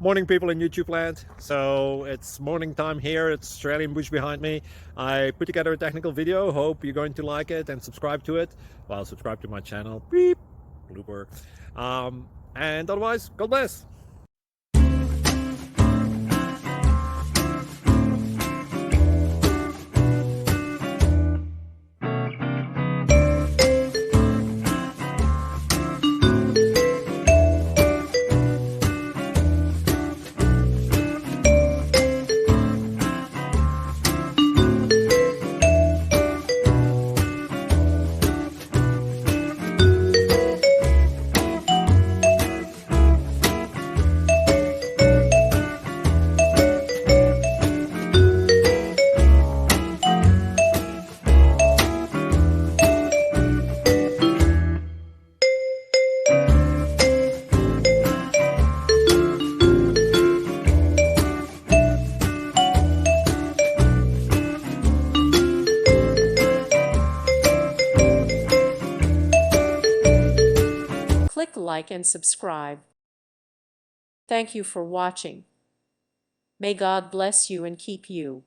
Morning, people in YouTube land. So it's morning time here. It's Australian bush behind me. I put together a technical video. Hope you're going to like it and subscribe to it. Well, subscribe to my channel. Beep. Blooper. And otherwise, God bless. Click like and subscribe. Thank you for watching. May God bless you and keep you.